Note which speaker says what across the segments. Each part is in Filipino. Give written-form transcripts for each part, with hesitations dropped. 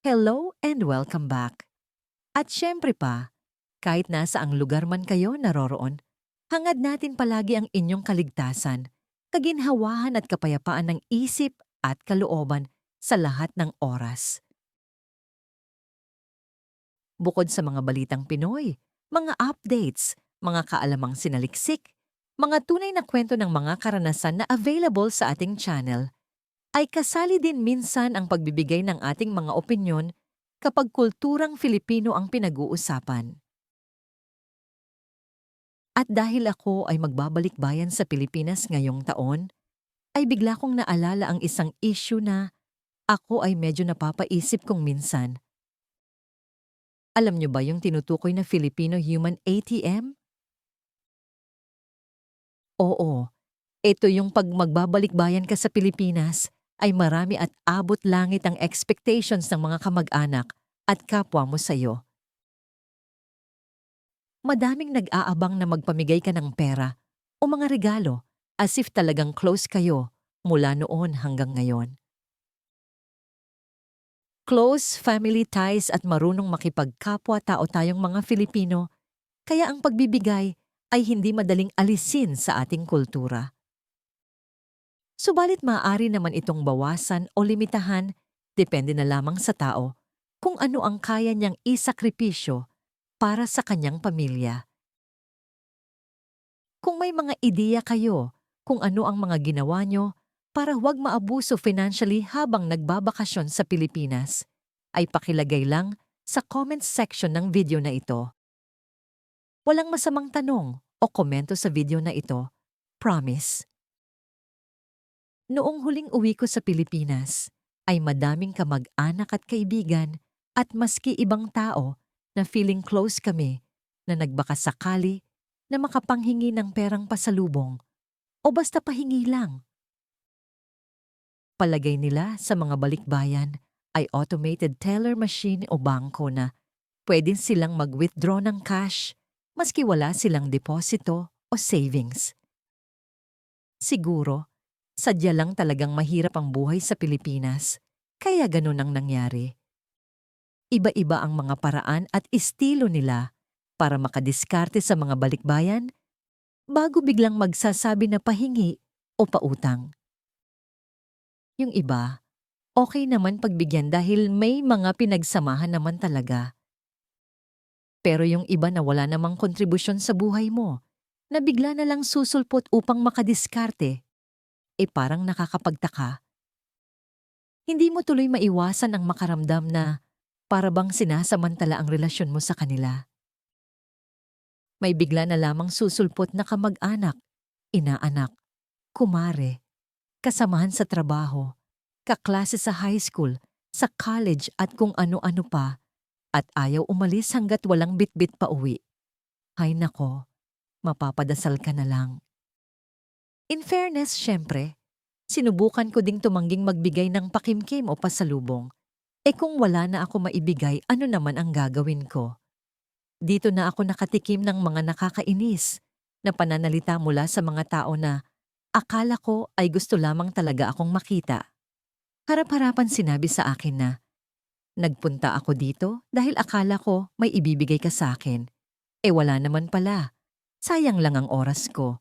Speaker 1: Hello and welcome back. At syempre pa, kahit nasa ang lugar man kayo naroroon, hangad natin palagi ang inyong kaligtasan, kaginhawahan at kapayapaan ng isip at kalooban sa lahat ng oras. Bukod sa mga balitang Pinoy, mga updates, mga kaalamang sinaliksik, mga tunay na kwento ng mga karanasan na available sa ating channel, ay kasali din minsan ang pagbibigay ng ating mga opinyon kapag kulturang Filipino ang pinag-uusapan. At dahil ako ay magbabalik bayan sa Pilipinas ngayong taon, ay bigla kong naalala ang isang issue na ako ay medyo napapaisip kong minsan. Alam niyo ba yung tinutukoy na Filipino Human ATM? Oo, ito yung pag magbabalik bayan ka sa Pilipinas ay marami at abot langit ang expectations ng mga kamag-anak at kapwa mo sa'yo. Madaming nag-aabang na magpamigay ka ng pera o mga regalo as if talagang close kayo mula noon hanggang ngayon. Close family ties at marunong makipagkapwa-tao tayong mga Filipino, kaya ang pagbibigay ay hindi madaling alisin sa ating kultura. Subalit maaari naman itong bawasan o limitahan, depende na lamang sa tao, kung ano ang kaya niyang isakripisyo para sa kanyang pamilya. Kung may mga ideya kayo kung ano ang mga ginawa nyo para huwag maabuso financially habang nagbabakasyon sa Pilipinas, ay pakilagay lang sa comment section ng video na ito. Walang masamang tanong o komento sa video na ito. Promise. Noong huling uwi ko sa Pilipinas, ay madaming kamag-anak at kaibigan at maski ibang tao na feeling close kami na nagbakasakali na makapanghingi ng perang pasalubong o basta pahingi lang. Palagay nila sa mga balikbayan ay automated teller machine o bangko na pwede silang mag-withdraw ng cash maski wala silang deposito o savings. Siguro, sadya lang talagang mahirap ang buhay sa Pilipinas, kaya ganun ang nangyari. Iba-iba ang mga paraan at estilo nila para makadiskarte sa mga balikbayan bago biglang magsasabi na pahingi o pautang. Yung iba, okay naman pagbigyan dahil may mga pinagsamahan naman talaga. Pero yung iba na wala namang kontribusyon sa buhay mo, na bigla na lang susulpot upang makadiskarte, parang nakakapagtaka. Hindi mo tuloy maiwasan ang makaramdam na para bang sinasamantala ang relasyon mo sa kanila. May bigla na lamang susulpot na kamag-anak, inaanak, kumare, kasamahan sa trabaho, kaklase sa high school, sa college at kung ano-ano pa, at ayaw umalis hanggat walang bitbit pa uwi. Hay nako, mapapadasal ka na lang. In fairness, syempre, sinubukan ko ding tumangging magbigay ng pakimkim o pasalubong. Kung wala na ako maibigay, ano naman ang gagawin ko? Dito na ako nakatikim ng mga nakakainis na pananalita mula sa mga tao na akala ko ay gusto lamang talaga akong makita. Harap-harapan sinabi sa akin na, nagpunta ako dito dahil akala ko may ibibigay ka sa akin. Wala naman pala. Sayang lang ang oras ko.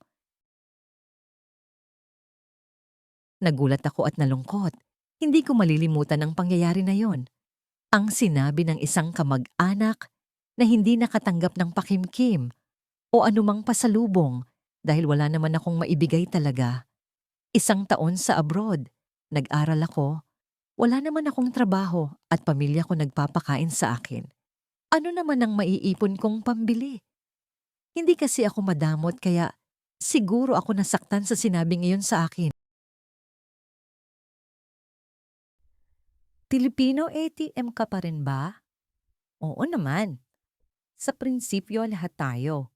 Speaker 1: Nagulat ako at nalungkot. Hindi ko malilimutan ang pangyayari na yon. Ang sinabi ng isang kamag-anak na hindi nakatanggap ng pakimkim o anumang pasalubong dahil wala naman akong maibigay talaga. 1 taon sa abroad, nag-aral ako, wala naman akong trabaho at pamilya ko nagpapakain sa akin. Ano naman ang maiipon kong pambili? Hindi kasi ako madamot kaya siguro ako nasaktan sa sinabing iyon sa akin. Filipino ATM ka pa rin ba? Oo naman. Sa prinsipyo lahat tayo.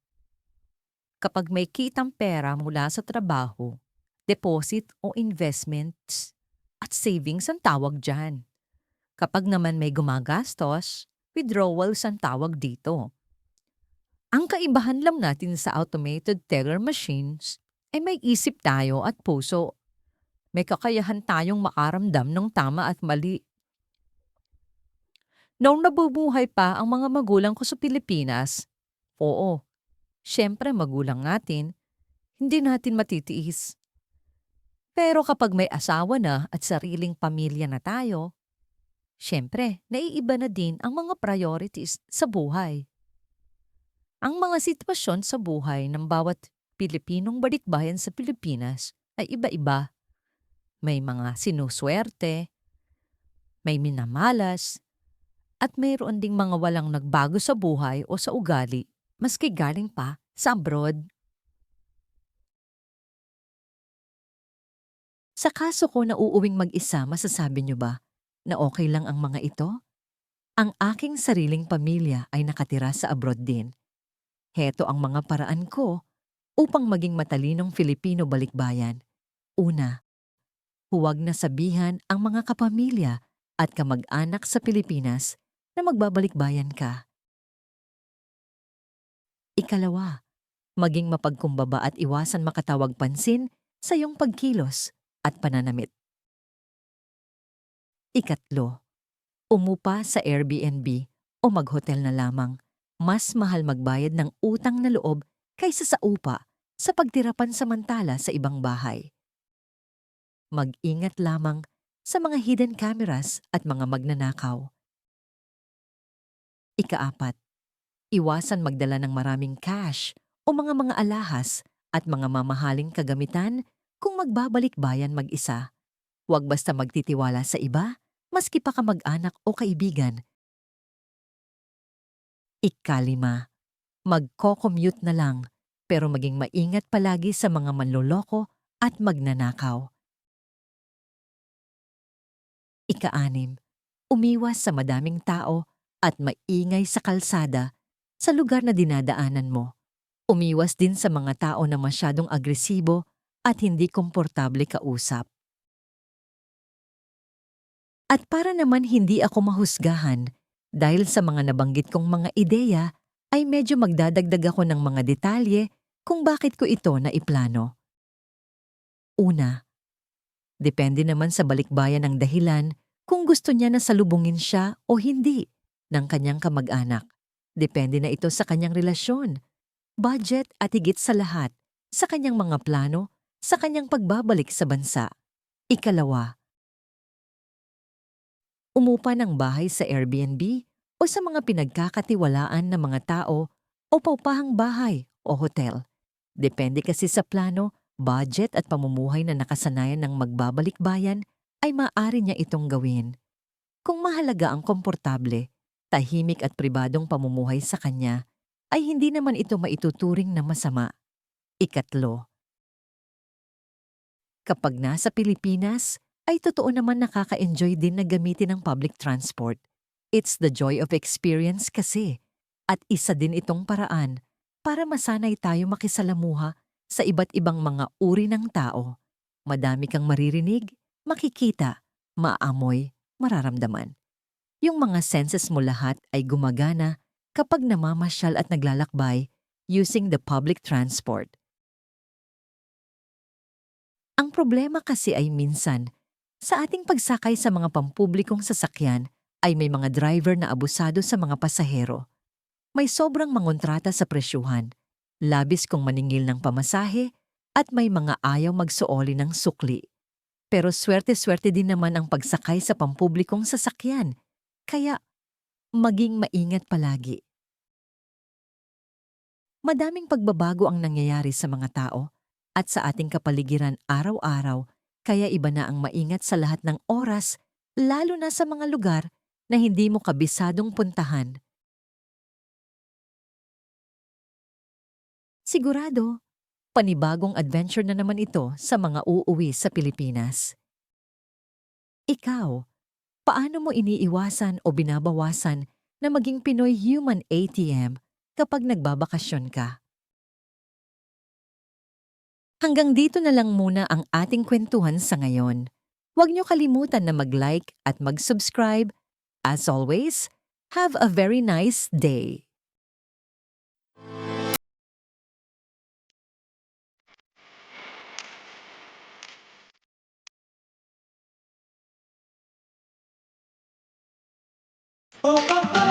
Speaker 1: Kapag may kitang pera mula sa trabaho, deposit o investments at savings ang tawag dyan. Kapag naman may gumagastos, withdrawals ang tawag dito. Ang kaibahan lang natin sa automated teller machines ay may isip tayo at puso. May kakayahan tayong makaramdam ng tama at mali. Noong nabubuhay pa ang mga magulang ko sa Pilipinas, oo, siyempre magulang natin, hindi natin matitiis. Pero kapag may asawa na at sariling pamilya na tayo, siyempre naiiba na din ang mga priorities sa buhay. Ang mga sitwasyon sa buhay ng bawat Pilipinong balikbayan sa Pilipinas ay iba-iba. May mga sinuswerte, may minamalas, at mayroon ding mga walang nagbago sa buhay o sa ugali maski galing pa sa abroad. Sa kaso ko na uuwing mag-isa, masasabi niyo ba na okay lang ang mga ito? Ang aking sariling pamilya ay nakatira sa abroad din. Heto ang mga paraan ko upang maging matalinong Filipino balikbayan. Una, huwag na sabihan ang mga kapamilya at kamag-anak sa Pilipinas na magbabalikbayan ka. Ikalawa, maging mapagkumbaba at iwasan makatawag pansin sa iyong pagkilos at pananamit. Ikatlo, umupa sa Airbnb o maghotel na lamang. Mas mahal magbayad ng utang na loob kaysa sa upa sa pagtira pansamantala sa ibang bahay. Mag-ingat lamang sa mga hidden cameras at mga magnanakaw. Ikaapat, iwasan magdala ng maraming cash o mga alahas at mga mamahaling kagamitan kung magbabalik-bayan mag-isa. Huwag basta magtitiwala sa iba, maski pa kamag-anak o kaibigan. Ikalima, magko-commute na lang pero maging maingat palagi sa mga manloloko at magnanakaw. Ika-anim, umiwas sa madaming tao at maingay sa kalsada sa lugar na dinadaanan mo. Umiwas din sa mga tao na masyadong agresibo at hindi komportable kausap. At para naman hindi ako mahusgahan, dahil sa mga nabanggit kong mga ideya, ay medyo magdadagdag ako ng mga detalye kung bakit ko ito naiplano. Una, depende naman sa balikbayan ang dahilan kung gusto niya na salubungin siya o hindi ng kanyang kamag-anak. Depende na ito sa kanyang relasyon, budget at higit sa lahat, sa kanyang mga plano, sa kanyang pagbabalik sa bansa. Ikalawa, umupa ng bahay sa Airbnb o sa mga pinagkakatiwalaan ng mga tao o paupahang bahay o hotel. Depende kasi sa plano, budget at pamumuhay na nakasanayan ng magbabalik-bayan ay maaari niya itong gawin. Kung mahalaga ang komportable, tahimik at pribadong pamumuhay sa kanya, ay hindi naman ito maituturing na masama. Ikatlo, kapag nasa Pilipinas, ay totoo naman nakaka-enjoy din na gamitin ang public transport. It's the joy of experience kasi. At isa din itong paraan para masanay tayo makisalamuha sa iba't ibang mga uri ng tao. Madami kang maririnig, makikita, maamoy, mararamdaman. Yung mga senses mo lahat ay gumagana kapag namamasyal at naglalakbay using the public transport. Ang problema kasi ay minsan, sa ating pagsakay sa mga pampublikong sasakyan ay may mga driver na abusado sa mga pasahero. May sobrang mangontrata sa presyuhan, labis kung maningil ng pamasahe at may mga ayaw magsuoli ng sukli. Pero swerte-swerte din naman ang pagsakay sa pampublikong sasakyan, kaya maging maingat palagi. Madaming pagbabago ang nangyayari sa mga tao at sa ating kapaligiran araw-araw, kaya iba na ang maingat sa lahat ng oras, lalo na sa mga lugar na hindi mo kabisadong puntahan. Sigurado, panibagong adventure na naman ito sa mga uuwi sa Pilipinas. Ikaw, paano mo iniiwasan o binabawasan na maging Pinoy Human ATM kapag nagbabakasyon ka? Hanggang dito na lang muna ang ating kwentuhan sa ngayon. Huwag niyo kalimutan na mag-like at mag-subscribe. As always, have a very nice day.